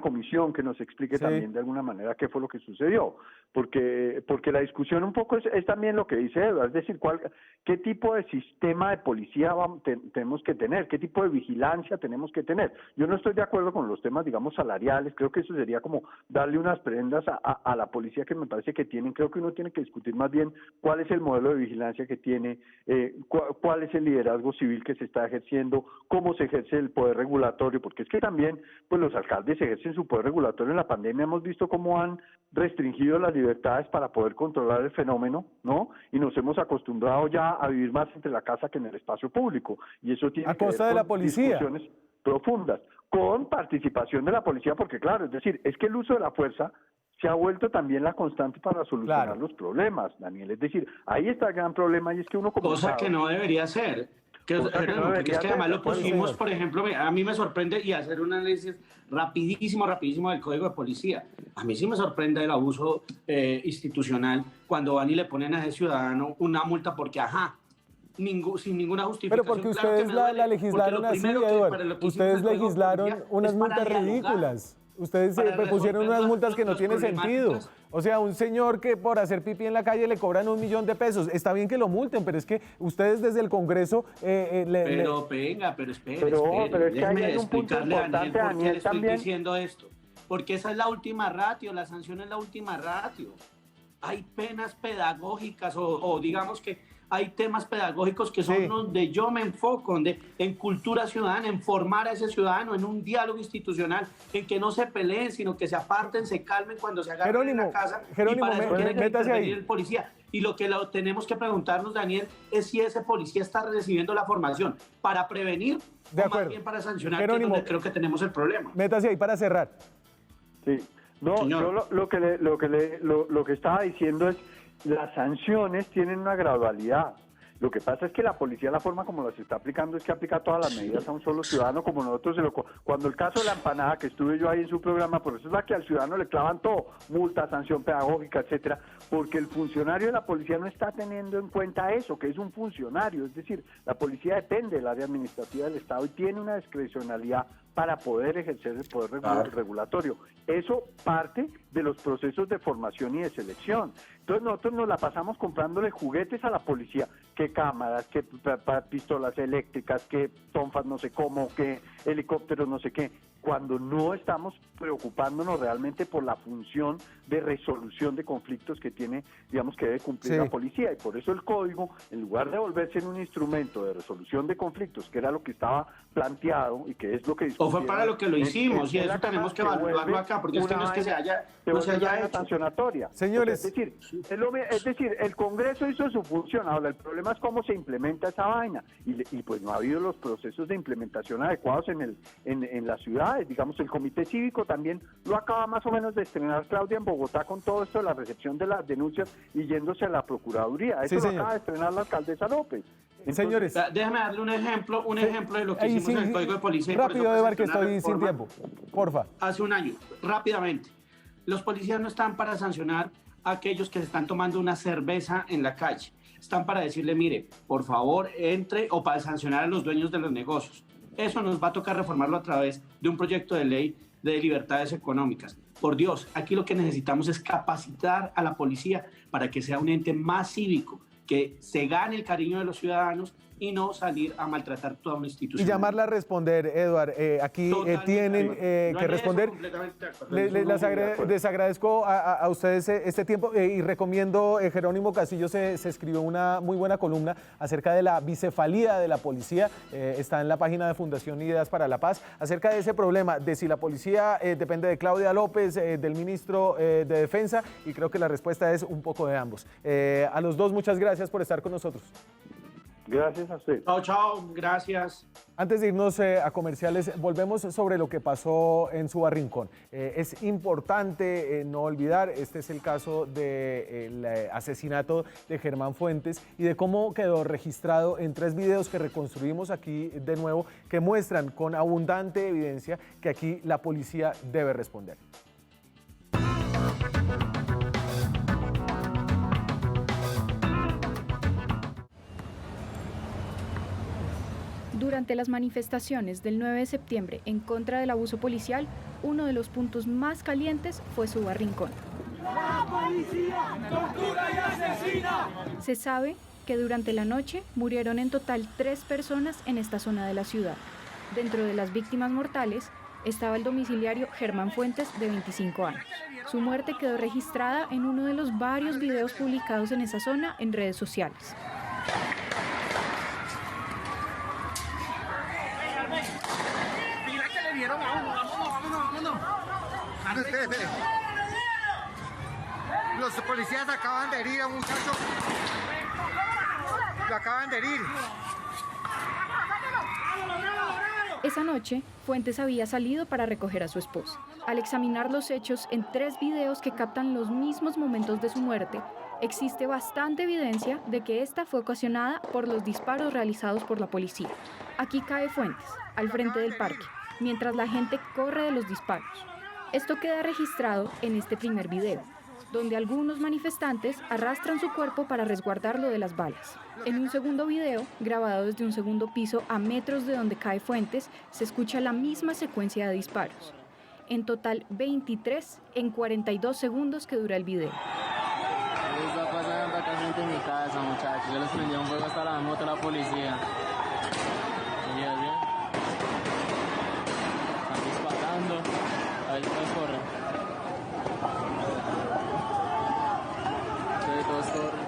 comisión que nos explique también de alguna manera qué fue lo que sucedió, porque la discusión un poco es también lo que dice Eduardo, es decir, qué tipo de sistema de policía tenemos que tener, qué tipo de vigilancia tenemos que tener. Yo no estoy de acuerdo con los temas, digamos, salariales, creo que eso sería como darle unas prendas a la policía que me parece que tienen. Creo que uno tiene que discutir más bien cuál es el modelo de vigilancia que tiene, cuál es el liderazgo civil que se está ejerciendo, cómo se ejerce el poder regulatorio, porque es que también pues los alcaldes ejercen su poder regulatorio. En la pandemia hemos visto cómo han restringido las libertades para poder controlar el fenómeno, ¿no? Y nos hemos acostumbrado ya a vivir más entre la casa que en el espacio público, y eso tiene que ver de la con policía. discusiones profundas, con participación de la policía, porque claro, es decir, es que el uso de la fuerza se ha vuelto también la constante para solucionar los problemas, Daniel. Es decir, ahí está el gran problema, y es que uno como cosa que no debería ser. Porque es que además lo pusimos, por ejemplo, a mí me sorprende, y hacer un análisis rapidísimo del Código de Policía. A mí sí me sorprende el abuso institucional cuando van y le ponen a ese ciudadano una multa porque, sin ninguna justificación. Pero porque ustedes la legislaron así, Eduardo. Ustedes legislaron unas multas ridículas. Ustedes pusieron unas multas que no tienen sentido. O sea, un señor que por hacer pipí en la calle le cobran $1 millón. Está bien que lo multen, pero es que ustedes desde el Congreso... Venga, pero espere. Pero es que ahí hay un punto explicarle a Daniel importante, por qué Daniel, le estoy también. diciendo esto. Porque esa es la última ratio, la sanción es la última ratio. Hay penas pedagógicas o digamos que hay temas pedagógicos que son donde yo me enfoco, en cultura ciudadana, en formar a ese ciudadano, en un diálogo institucional, en que no se peleen, sino que se aparten, se calmen cuando se agarren en la casa. Jerónimo, y para eso tiene que métase intervenir ahí. el policía. Y lo que tenemos que preguntarnos, Daniel, es si ese policía está recibiendo la formación para prevenir o más bien para sancionar, Jerónimo, que es donde creo que tenemos el problema. Métase ahí para cerrar. Sí. No, Señor. yo lo que estaba diciendo es las sanciones tienen una gradualidad. Lo que pasa es que la policía, la forma como las está aplicando es que aplica todas las medidas a un solo ciudadano, como nosotros cuando el caso de la empanada, que estuve yo ahí en su programa, por eso es la que al ciudadano le clavan todo, multa, sanción pedagógica, etcétera, porque el funcionario de la policía no está teniendo en cuenta eso, que es un funcionario, es decir, la policía depende del área administrativa del Estado y tiene una discrecionalidad para poder ejercer el poder regulatorio. Eso parte de los procesos de formación y de selección. Entonces nosotros nos la pasamos comprándole juguetes a la policía, que cámaras, que pistolas eléctricas, que tonfas no sé cómo, que helicópteros no sé qué, cuando no estamos preocupándonos realmente por la función de resolución de conflictos que tiene, digamos, que debe cumplir la policía. Y por eso el código, en lugar de volverse en un instrumento de resolución de conflictos, que era lo que estaba planteado y que es lo que o fue para lo que lo hicimos, y eso tenemos que evaluarlo acá, porque es que no es que no se haya hecho. Sancionatoria. Señores, es decir, el Congreso hizo su función. Ahora el problema es cómo se implementa esa vaina y pues no ha habido los procesos de implementación adecuados en las ciudades. Digamos, el Comité Cívico también lo acaba más o menos de estrenar Claudia en Bogotá con todo esto de la recepción de las denuncias y yéndose a la Procuraduría. Eso lo acaba de estrenar la alcaldesa López. Entonces, señores, déjame darle un ejemplo de lo que hicimos en el Código de Policía. Rápido, Edgar, que estoy sin tiempo. Porfa. Hace un año, rápidamente. Los policías no están para sancionar a aquellos que se están tomando una cerveza en la calle. Están para decirle, mire, por favor, entre, o para sancionar a los dueños de los negocios. Eso nos va a tocar reformarlo a través de un proyecto de ley de libertades económicas. Por Dios, aquí lo que necesitamos es capacitar a la policía para que sea un ente más cívico, que se gane el cariño de los ciudadanos y no salir a maltratar toda una institución. Y llamarla a responder, Eduard. Aquí tienen que responder. Les agradezco a ustedes este tiempo y recomiendo, Jerónimo Castillo se escribió una muy buena columna acerca de la bicefalía de la policía. Está en la página de Fundación Ideas para la Paz, acerca de ese problema de si la policía depende de Claudia López, del ministro de Defensa, y creo que la respuesta es un poco de ambos. A los dos, muchas gracias por estar con nosotros. Gracias a usted. Chao, gracias. Antes de irnos a comerciales, volvemos sobre lo que pasó en Subarrincón. Es importante no olvidar, este es el caso del asesinato de Germán Fuentes y de cómo quedó registrado en 3 videos que reconstruimos aquí de nuevo, que muestran con abundante evidencia que aquí la policía debe responder. Durante las manifestaciones del 9 de septiembre en contra del abuso policial, uno de los puntos más calientes fue Subarrincón. ¡La policía tortura y asesina! Se sabe que durante la noche murieron en total 3 personas en esta zona de la ciudad. Dentro de las víctimas mortales estaba el domiciliario Germán Fuentes, de 25 años. Su muerte quedó registrada en uno de los varios videos publicados en esa zona en redes sociales. Espere. Los policías acaban de herir a un muchacho. Lo acaban de herir. Esa noche, Fuentes había salido para recoger a su esposa. Al examinar los hechos en 3 videos que captan los mismos momentos de su muerte, existe bastante evidencia de que esta fue ocasionada por los disparos realizados por la policía. Aquí cae Fuentes, al frente del parque, mientras la gente corre de los disparos. Esto queda registrado en este primer video, donde algunos manifestantes arrastran su cuerpo para resguardarlo de las balas. En un segundo video, grabado desde un segundo piso a metros de donde cae Fuentes, se escucha la misma secuencia de disparos. en total 23 en 42 segundos que dura el video. Está pasando acá frente a mi casa, muchachos. Yo les prendí un fuego hasta la moto a la policía. Están disparando. A ver si todos corren. Sí, todos corren.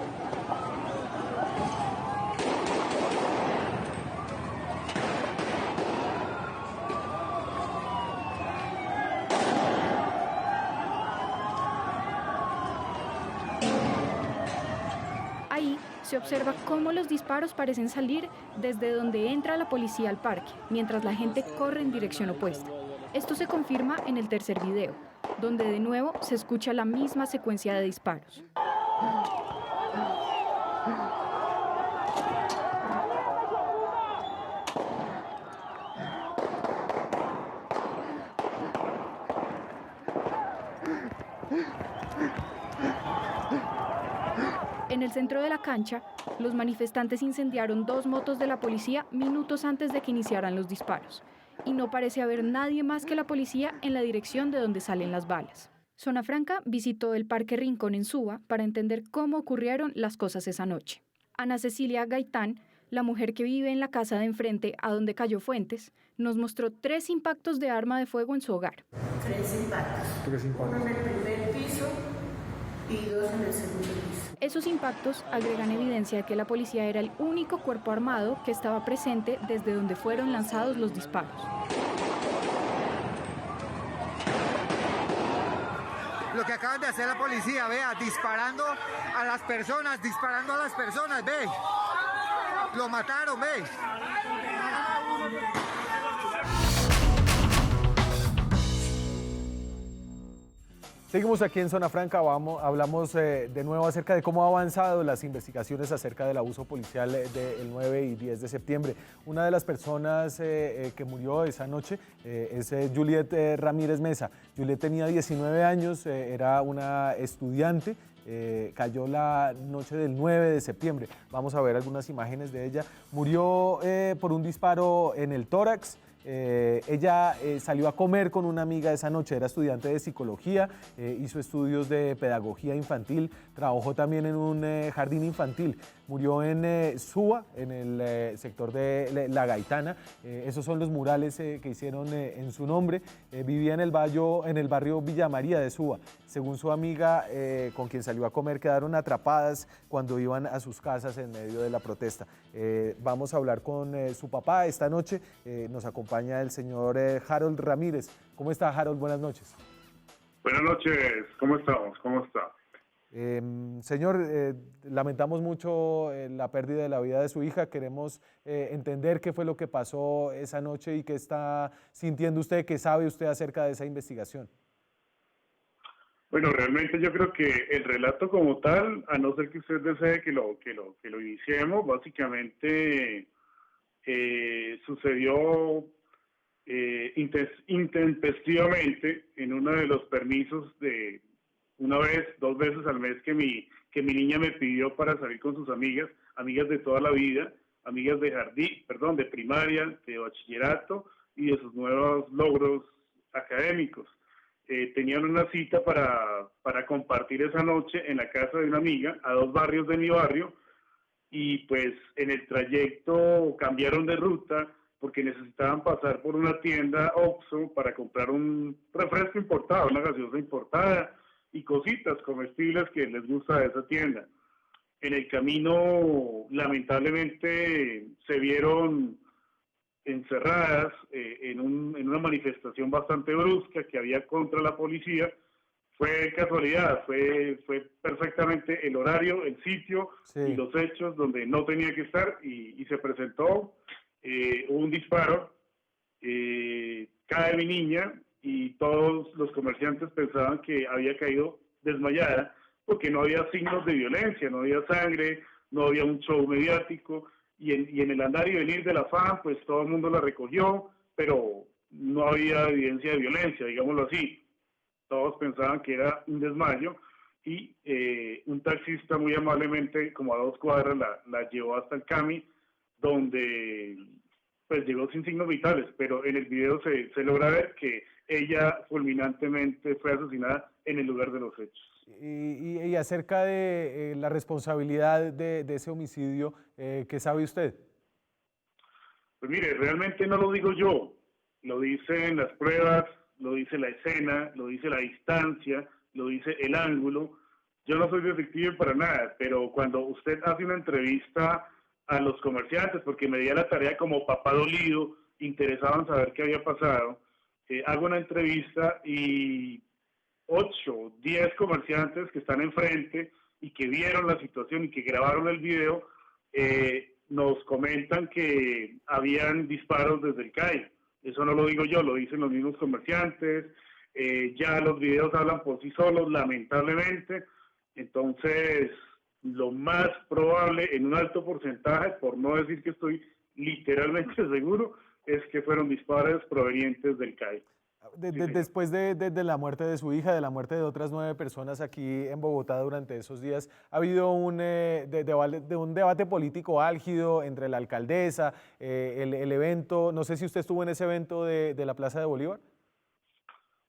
Ahí se observa cómo los disparos parecen salir desde donde entra la policía al parque, mientras la gente corre en dirección opuesta. Esto se confirma en el tercer video, donde de nuevo se escucha la misma secuencia de disparos. En el centro de la cancha, los manifestantes incendiaron 2 motos de la policía minutos antes de que iniciaran los disparos. Y no parece haber nadie más que la policía en la dirección de donde salen las balas. Zona Franca visitó el Parque Rincón en Suba para entender cómo ocurrieron las cosas esa noche. Ana Cecilia Gaitán, la mujer que vive en la casa de enfrente a donde cayó Fuentes, nos mostró 3 impactos de arma de fuego en su hogar. 3 impactos. Uno en el primer piso y 2 en el segundo piso. Esos impactos agregan evidencia de que la policía era el único cuerpo armado que estaba presente desde donde fueron lanzados los disparos. Lo que acaban de hacer la policía, vea, disparando a las personas, ve. Lo mataron, ve. Seguimos aquí en Zona Franca, hablamos de nuevo acerca de cómo han avanzado las investigaciones acerca del abuso policial del 9 y 10 de septiembre. Una de las personas que murió esa noche es Juliet Ramírez Mesa. Juliet tenía 19 años, era una estudiante. Cayó la noche del 9 de septiembre. Vamos a ver algunas imágenes de ella. Murió por un disparo en el tórax. Ella salió a comer con una amiga esa noche, era estudiante de psicología, hizo estudios de pedagogía infantil, trabajó también en un jardín infantil. Murió en Suba, en el sector de La Gaitana. Esos son los murales que hicieron en su nombre. Vivía en el barrio Villa María de Suba. Según su amiga, con quien salió a comer, quedaron atrapadas cuando iban a sus casas en medio de la protesta. Vamos a hablar con su papá esta noche. Nos acompaña el señor Harold Ramírez. ¿Cómo está, Harold? Buenas noches. Buenas noches. ¿Cómo estamos? ¿Cómo está? Señor, lamentamos mucho la pérdida de la vida de su hija. Queremos entender qué fue lo que pasó esa noche y qué está sintiendo usted, qué sabe usted acerca de esa investigación. Bueno, realmente yo creo que el relato como tal, a no ser que usted desee que lo iniciemos, básicamente sucedió intempestivamente en uno de los permisos de 2 veces al mes que mi niña me pidió para salir con sus amigas de toda la vida, amigas de primaria, de bachillerato y de sus nuevos logros académicos. Tenían una cita para compartir esa noche en la casa de una amiga a 2 barrios de mi barrio y pues en el trayecto cambiaron de ruta porque necesitaban pasar por una tienda Oxxo para comprar un refresco importado, una gaseosa importada y cositas comestibles que les gusta de esa tienda. En el camino, lamentablemente, se vieron encerradas en una manifestación bastante brusca que había contra la policía. Fue casualidad, fue perfectamente el horario, el sitio y los hechos donde no tenía que estar y se presentó, hubo un disparo, cae mi niña y todos los comerciantes pensaban que había caído desmayada porque no había signos de violencia, no había sangre, no había un show mediático y en el andar y venir de la FAM pues todo el mundo la recogió, pero no había evidencia de violencia, digámoslo así. Todos pensaban que era un desmayo y un taxista muy amablemente, como a 2 cuadras, la llevó hasta el CAMI, donde pues llegó sin signos vitales, pero en el video se logra ver que ella fulminantemente fue asesinada en el lugar de los hechos. Y acerca de la responsabilidad de ese homicidio, ¿qué sabe usted? Pues mire, realmente no lo digo yo, lo dicen las pruebas, lo dice la escena, lo dice la distancia, lo dice el ángulo. Yo no soy detective para nada, pero cuando usted hace una entrevista a los comerciantes, porque me di a la tarea como papá dolido, interesado en saber qué había pasado, hago una entrevista y 8, 10 comerciantes que están enfrente y que vieron la situación y que grabaron el video, nos comentan que habían disparos desde el CAI. Eso no lo digo yo, lo dicen los mismos comerciantes. Ya los videos hablan por sí solos, lamentablemente. Entonces, lo más probable, en un alto porcentaje, por no decir que estoy literalmente seguro, es que fueron disparos provenientes del CAI. Después de la muerte de su hija, de la muerte de otras 9 personas aquí en Bogotá durante esos días, ha habido un debate político álgido entre la alcaldesa, el evento. No sé si usted estuvo en ese evento de la Plaza de Bolívar.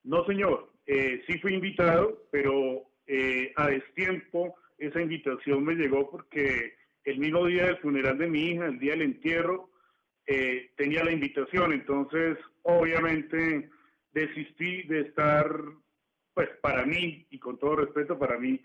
No, señor. Sí fui invitado, pero a destiempo esa invitación me llegó porque el mismo día del funeral de mi hija, el día del entierro, tenía la invitación. Entonces, obviamente, desistí de estar, pues para mí, y con todo respeto para mí,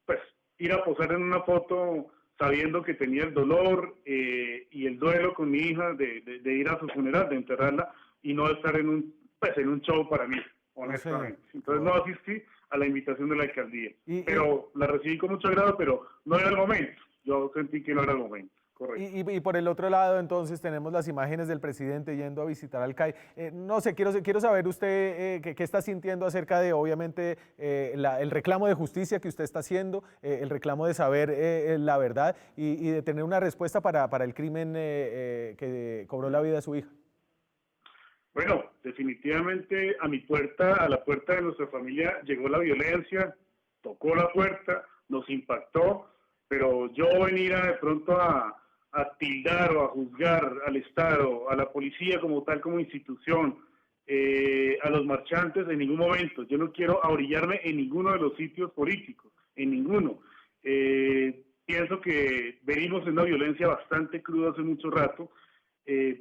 pues ir a posar en una foto sabiendo que tenía el dolor y el duelo con mi hija de ir a su funeral, de enterrarla, y no estar en un show para mí, honestamente. Entonces no asistí a la invitación de la alcaldía, pero la recibí con mucho agrado, pero no era el momento. Yo sentí que no era el momento. Y por el otro lado, entonces, tenemos las imágenes del presidente yendo a visitar al CAI. No sé, quiero saber usted qué está sintiendo acerca de, obviamente, el reclamo de justicia que usted está haciendo, el reclamo de saber la verdad y de tener una respuesta para el crimen que cobró la vida de su hija. Bueno, definitivamente a la puerta de nuestra familia llegó la violencia, tocó la puerta, nos impactó, pero yo venir de pronto a tildar o a juzgar al Estado, a la policía como tal, como institución, a los marchantes en ningún momento. Yo no quiero ahorillarme en ninguno de los sitios políticos, en ninguno. Pienso que venimos en una violencia bastante cruda hace mucho rato.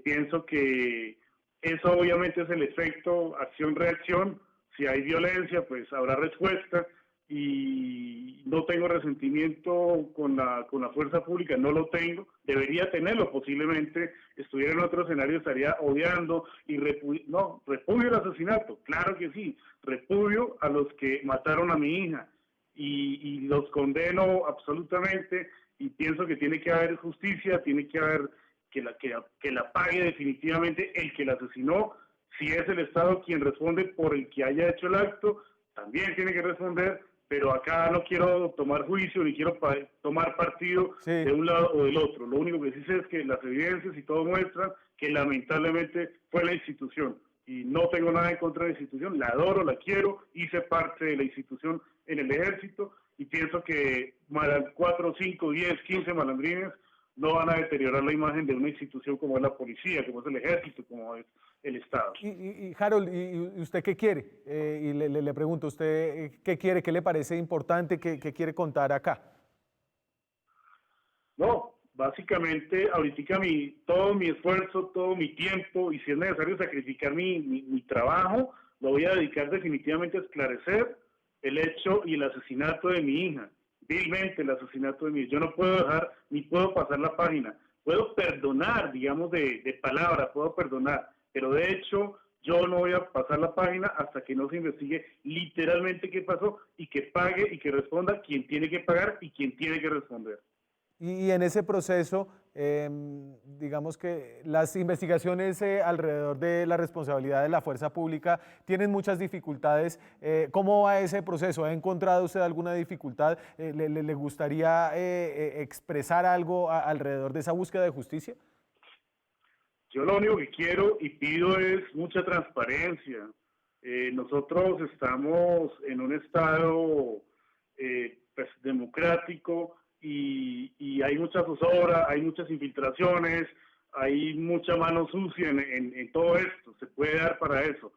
Pienso que eso obviamente es el efecto acción-reacción. Si hay violencia, pues habrá respuesta. Y no tengo resentimiento con la fuerza pública, no lo tengo, debería tenerlo, posiblemente estuviera en otro escenario, estaría odiando y repudio el asesinato, claro que sí, repudio a los que mataron a mi hija y los condeno absolutamente y pienso que tiene que haber justicia, tiene que haber que la pague definitivamente el que la asesinó, si es el Estado quien responde por el que haya hecho el acto, también tiene que responder. Pero acá no quiero tomar juicio ni quiero tomar partido de un lado o del otro. Lo único que sí sé es que las evidencias y todo muestran que lamentablemente fue la institución. Y no tengo nada en contra de la institución, la adoro, la quiero, hice parte de la institución en el ejército y pienso que 4, 5, 10, 15 malandrines no van a deteriorar la imagen de una institución como es la policía, como es el ejército, como es el Estado. Y Harold, ¿y usted qué quiere? Y le pregunto, ¿usted qué quiere? ¿Qué le parece importante? ¿Qué quiere contar acá? No, básicamente ahorita todo mi esfuerzo, todo mi tiempo, y si es necesario sacrificar mi trabajo, lo voy a dedicar definitivamente a esclarecer el hecho y el asesinato de mi hija. Vilmente el asesinato de mi hija. Yo no puedo dejar, ni puedo pasar la página. Puedo perdonar, digamos, de palabra, puedo perdonar. Pero de hecho, yo no voy a pasar la página hasta que no se investigue literalmente qué pasó y que pague y que responda quien tiene que pagar y quien tiene que responder. Y en ese proceso, digamos que las investigaciones alrededor de la responsabilidad de la fuerza pública tienen muchas dificultades. ¿Cómo va ese proceso? ¿Ha encontrado usted alguna dificultad? ¿Le gustaría expresar algo alrededor de esa búsqueda de justicia? Yo lo único que quiero y pido es mucha transparencia. Nosotros estamos en un estado pues, democrático y hay mucha zozobra, hay muchas infiltraciones, hay mucha mano sucia en todo esto, se puede dar para eso.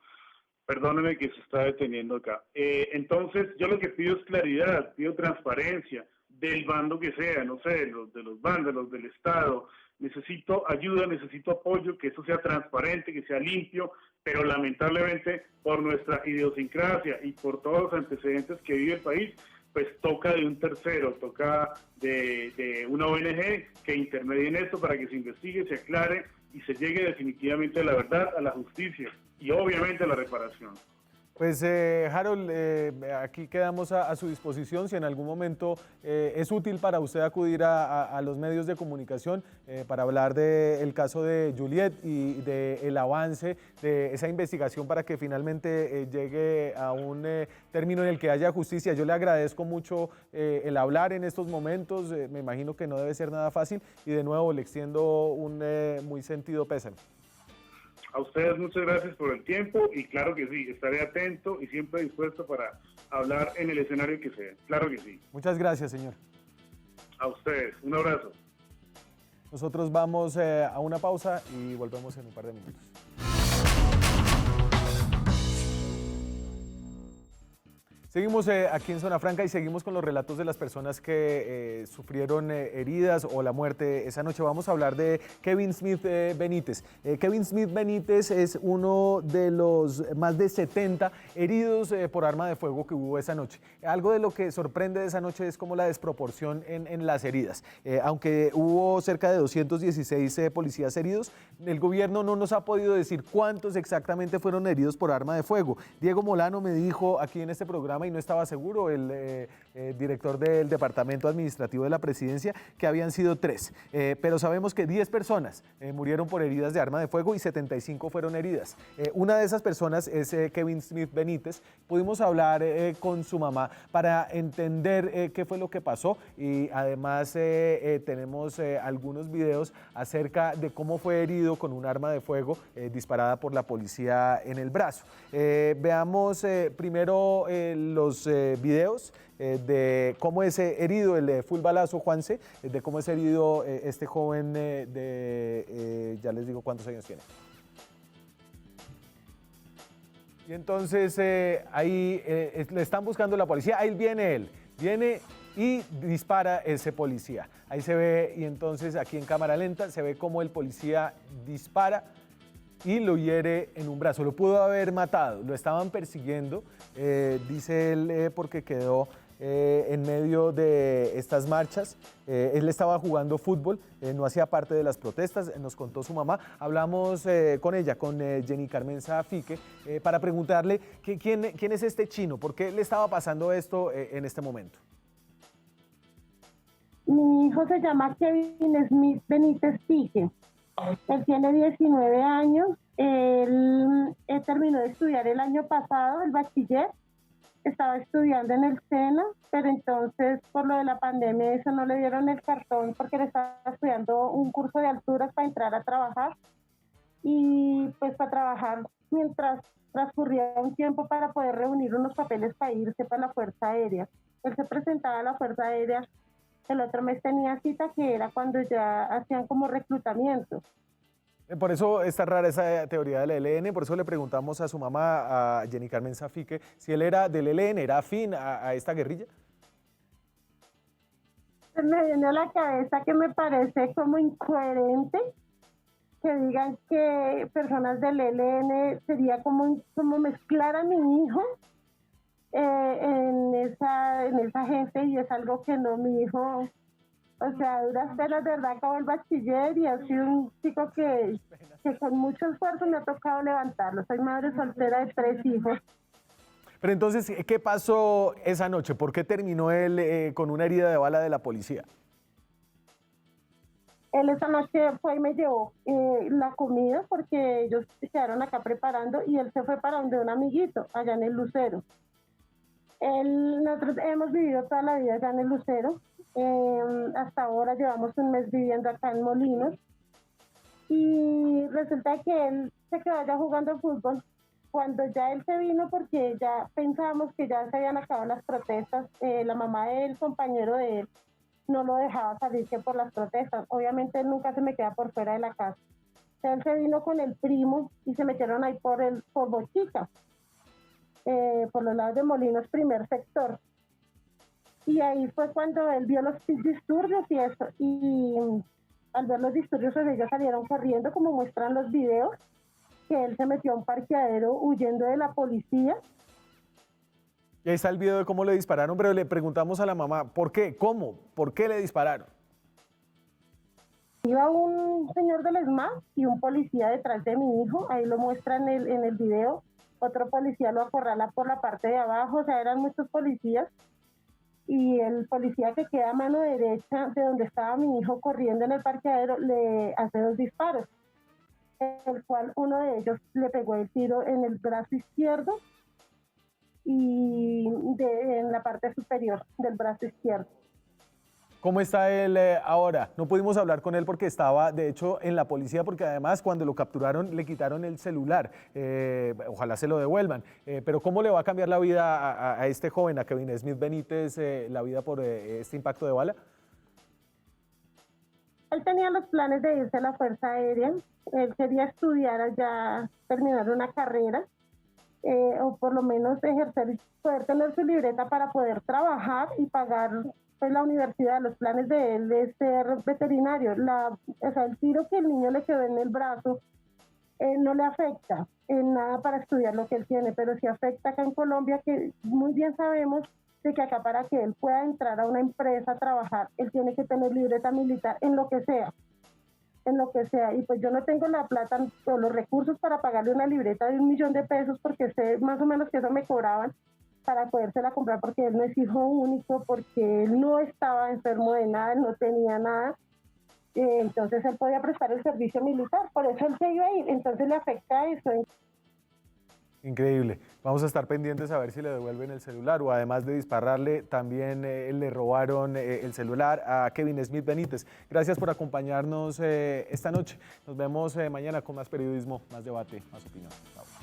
Perdóneme que se está deteniendo acá. Entonces, yo lo que pido es claridad, pido transparencia del bando que sea, no sé, de los bandos, del Estado. Necesito ayuda, necesito apoyo, que eso sea transparente, que sea limpio, pero lamentablemente por nuestra idiosincrasia y por todos los antecedentes que vive el país, pues toca de un tercero, toca de una ONG que intermedie en esto para que se investigue, se aclare y se llegue definitivamente a la verdad, a la justicia y obviamente a la reparación. Pues Harold, aquí quedamos a su disposición. Si en algún momento es útil para usted acudir a los medios de comunicación para hablar del caso de Juliet y del avance de esa investigación para que finalmente llegue a un término en el que haya justicia. Yo le agradezco mucho el hablar en estos momentos. Me imagino que no debe ser nada fácil y de nuevo le extiendo un muy sentido pésame. A ustedes muchas gracias por el tiempo y claro que sí, estaré atento y siempre dispuesto para hablar en el escenario que sea. Claro que sí. Muchas gracias, señor. A ustedes, un abrazo. Nosotros vamos a una pausa y volvemos en un par de minutos. Seguimos aquí en Zona Franca y seguimos con los relatos de las personas que sufrieron heridas o la muerte esa noche. Vamos a hablar de Kevin Smith Benítez. Kevin Smith Benítez es uno de los más de 70 heridos por arma de fuego que hubo esa noche. Algo de lo que sorprende de esa noche es como la desproporción en las heridas. Aunque hubo cerca de 216 policías heridos, el gobierno no nos ha podido decir cuántos exactamente fueron heridos por arma de fuego. Diego Molano me dijo aquí en este programa, y no estaba seguro, el director del Departamento Administrativo de la Presidencia, que habían sido 3. Pero sabemos que 10 personas murieron por heridas de arma de fuego y 75 fueron heridas. Una de esas personas es Kevin Smith Benítez. Pudimos hablar con su mamá para entender qué fue lo que pasó y además tenemos algunos videos acerca de cómo fue herido con un arma de fuego disparada por la policía en el brazo. Veamos primero los videos de cómo es herido el full balazo Juanse, de cómo es herido este joven ya les digo cuántos años tiene. Y entonces ahí le están buscando la policía, ahí viene él, viene y dispara ese policía. Ahí se ve, y entonces aquí en cámara lenta se ve cómo el policía dispara y lo hiere en un brazo. Lo pudo haber matado, lo estaban persiguiendo, dice él, porque quedó en medio de estas marchas. Él estaba jugando fútbol, no hacía parte de las protestas, nos contó su mamá. Hablamos con ella, con Jenny Carmen Safique, para preguntarle quién es este chino, por qué le estaba pasando esto en este momento. Mi hijo se llama Kevin Smith Benítez Pique. Él tiene 19 años, él terminó de estudiar el año pasado, el bachiller, estaba estudiando en el SENA, pero entonces por lo de la pandemia eso no le dieron el cartón porque él estaba estudiando un curso de alturas para entrar a trabajar y pues para trabajar mientras transcurría un tiempo para poder reunir unos papeles para irse para la Fuerza Aérea. Él se presentaba a la Fuerza Aérea. El otro mes tenía cita, que era cuando ya hacían como reclutamiento. Por eso está rara esa teoría del ELN, por eso le preguntamos a su mamá, a Jenny Carmen Safique, si él era del ELN, ¿era afín a esta guerrilla? Me viene a la cabeza que me parece como incoherente que digan que personas del ELN sería como mezclar a mi hijo en esa gente, y es algo que no, mi hijo, o sea, a duras penas, de verdad, acabó el bachiller y ha sido un chico que con mucho esfuerzo me ha tocado levantarlo. Soy madre soltera de 3 hijos. Pero entonces, ¿qué pasó esa noche? ¿Por qué terminó él con una herida de bala de la policía? Él esa noche fue y me llevó la comida porque ellos se quedaron acá preparando y él se fue para donde un amiguito, allá en el Lucero. Nosotros hemos vivido toda la vida acá en el Lucero. Hasta ahora llevamos un mes viviendo acá en Molinos. Y resulta que él se quedó allá jugando fútbol. Cuando ya él se vino, porque ya pensábamos que ya se habían acabado las protestas, la mamá del compañero de él no lo dejaba salir que por las protestas. Obviamente él nunca se me queda por fuera de la casa. Él se vino con el primo y se metieron ahí por Bochica. por los lados de Molinos, primer sector. Y ahí fue cuando él vio los disturbios y eso, y al ver los disturbios, pues ellos salieron corriendo, como muestran los videos, que él se metió a un parqueadero huyendo de la policía. Y ahí está el video de cómo le dispararon, pero le preguntamos a la mamá, ¿por qué? ¿Cómo? ¿Por qué le dispararon? Iba un señor del ESMAD y un policía detrás de mi hijo, ahí lo muestran en el video, otro policía lo acorrala por la parte de abajo, o sea, eran muchos policías, y el policía que queda a mano derecha de donde estaba mi hijo corriendo en el parqueadero le hace 2 disparos, el cual uno de ellos le pegó el tiro en el brazo izquierdo y en la parte superior del brazo izquierdo. ¿Cómo está él ahora? No pudimos hablar con él porque estaba, de hecho, en la policía, porque además cuando lo capturaron le quitaron el celular. Ojalá se lo devuelvan. Pero ¿cómo le va a cambiar la vida a este joven, a Kevin Smith Benítez, la vida por este impacto de bala? Él tenía los planes de irse a la Fuerza Aérea. Él quería estudiar allá, terminar una carrera, o por lo menos ejercer, poder tener su libreta para poder trabajar y pagar la universidad. Los planes de él es ser veterinario. O sea, el tiro que el niño le quedó en el brazo no le afecta en nada para estudiar lo que él tiene, pero sí afecta acá en Colombia, que muy bien sabemos de que acá para que él pueda entrar a una empresa a trabajar, él tiene que tener libreta militar en lo que sea, y pues yo no tengo la plata o los recursos para pagarle una libreta de $1 millón, porque sé más o menos que eso me cobraban para podérsela comprar, porque él no es hijo único, porque él no estaba enfermo de nada, él no tenía nada, entonces él podía prestar el servicio militar, por eso él se iba a ir, entonces le afecta eso. Increíble. Vamos a estar pendientes a ver si le devuelven el celular, o además de dispararle, también le robaron el celular a Kevin Smith Benítez. Gracias por acompañarnos esta noche. Nos vemos mañana con más periodismo, más debate, más opinión. Chao.